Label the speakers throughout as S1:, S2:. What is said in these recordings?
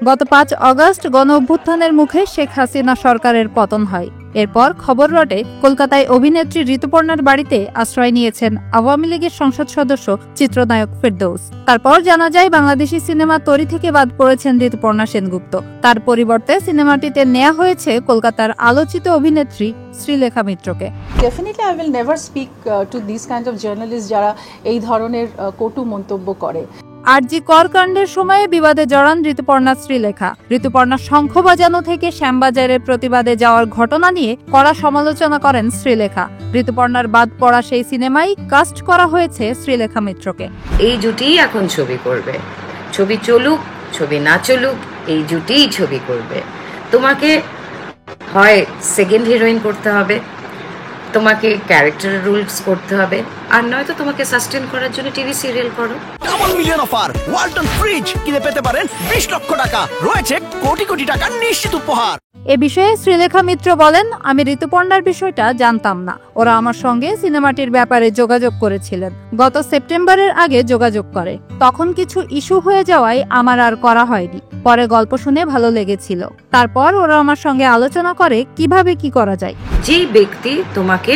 S1: গত 5 আগস্ট গণ অভ্যুত্থানের মুখে শেখ হাসিনা সরকারের পতন হয়। এরপর খবর রটে কলকাতায় অভিনেত্রী ঋতুপর্ণার বাড়িতে আশ্রয় নিয়েছেন আওয়ামী লীগের সংসদ সদস্য চিত্রনায়ক ফেরদৌস। তারপর জানা যায় বাংলাদেশি সিনেমা তরি থেকে বাদ পড়েছেন ঋতুপর্ণা সেনগুপ্ত। তার পরিবর্তে সিনেমাটিতে নেওয়া হয়েছে কলকাতার আলোচিত অভিনেত্রী শ্রীলেখা মিত্রকে।
S2: Definitely I will never speak to this kind of journalist যারা এই ধরনের কটু মন্তব্য করে।
S1: আরজি কর কাণ্ডের সময়ে বিবাদে জড়ান ঋতুপর্ণা শ্রীলেখা। ঋতুপর্ণা শঙ্খ বাজানো থেকে শ্যামবাজারের প্রতিবাদে যাওয়ার ঘটনা নিয়ে কড়া সমালোচনা করেন শ্রীলেখা। ঋতুপর্ণার বাদ পড়া সেই সিনেমায় কাস্ট করা হয়েছে শ্রীলেখা মিত্রকে।
S3: এই জুটিই এখন ছবি করবে, ছবি চলুক ছবি না চলুক এই জুটিই ছবি করবে। তোমাকে হয় সেকেন্ড হিরোইন করতে হবে, তোমাকে ক্যারেক্টার রুলস করতে হবে, আর নয়তো তোমাকে সাস্টেন করার জন্য টিভি সিরিয়াল করো।
S4: Double million offer Walton fridge কিনে পেতে পারেন 20 লক্ষ টাকা, রয়েছে কোটি কোটি টাকার নিশ্চিত উপহার।
S1: এ বিষয়ে শ্রীলেখা মিত্র বলেন, আমি ঋতুপর্ণার বিষয়টা জানতাম না। ওরা আমার সঙ্গে সিনেমাটির ব্যাপারে যোগাযোগ করেছিলেন। গত সেপ্টেম্বরের আগে যোগাযোগ করে, তখন কিছু ইস্যু হয়ে যাওয়ায় আমার আর করা হয়নি। পরে গল্প শুনে ভালো লেগেছিল, তারপর ওরা আমার সঙ্গে আলোচনা করে কিভাবে কি করা যায়।
S3: যে ব্যক্তি তোমাকে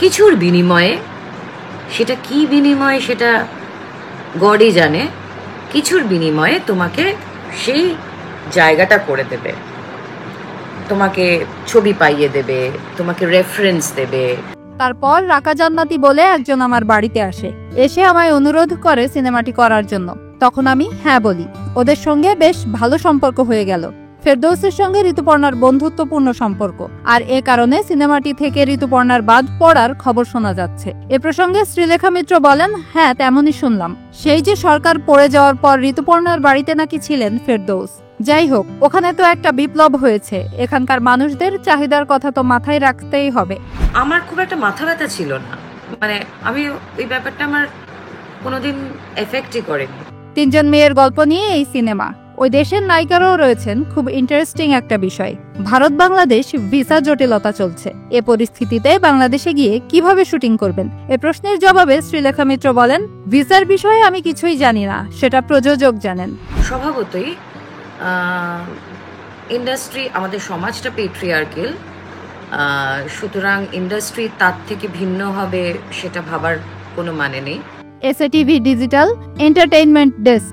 S3: কিছুর বিনিময়ে, সেটা কি বিনিময়ে সেটা গডই জানে, কিছুর বিনিময়ে তোমাকে সেই জায়গাটা করে দেবে, তোমাকে ছবি পাইয়ে দেবে, তোমাকে রেফারেন্স দেবে।
S1: তারপর রাকা জান্নাতি বলে একজন আমার বাড়িতে আসে, এসে আমায় অনুরোধ করে সিনেমাটি করার জন্য। তখন আমি হ্যাঁ বলি। ওদের সঙ্গে বেশ ভালো সম্পর্ক হয়ে গেল। ফেরদৌসের সঙ্গে ঋতুপর্ণার বন্ধুত্বপূর্ণ সম্পর্ক, আর এ কারণে সিনেমাটি থেকে ঋতুপর্ণার বাদ পড়ার খবর শোনা যাচ্ছে। এ প্রসঙ্গে শ্রীলেখা মিত্র বলেন, হ্যাঁ তেমনই শুনলাম। সেই যে সরকার পড়ে যাওয়ার পর ঋতুপর্ণার বাড়িতে নাকি ছিলেন ফেরদৌস। যাই হোক, ওখানে তো একটা বিপ্লব হয়েছে, এখানকার মানুষদের চাহিদার কথা তো মাথায় রাখতেই হবে।
S3: আমার খুব একটা মাথা ব্যথা ছিল না, মানে আমি ওই ব্যাপারটা আমার কোনোদিন এফেক্টই করেনি।
S1: 3 জন মেয়ের গল্প নিয়ে এই সিনেমা। ওই দেশের নায়িকারাও রয়েছেন। খুব ইন্টারেস্টিং একটা বিষয়, ভারত বাংলাদেশ ভিসা জটিলতা চলছে। এ পরিস্থিতিতে বাংলাদেশে গিয়ে কিভাবে শুটিং করবেন? এ প্রশ্নের জবাবে শ্রীলেখা মিত্র বলেন, ভিসার বিষয়ে আমি কিছুই জানি না, সেটা প্রযোজক জানেন।
S3: স্বভাবতই ইন্ডাস্ট্রি, আমাদের সমাজটা পেট্রিয়ার্কাল, সুতরাং ইন্ডাস্ট্রি তার থেকে ভিন্ন হবে সেটা ভাবার কোনো মানে নেই।
S1: SATV digital entertainment desk.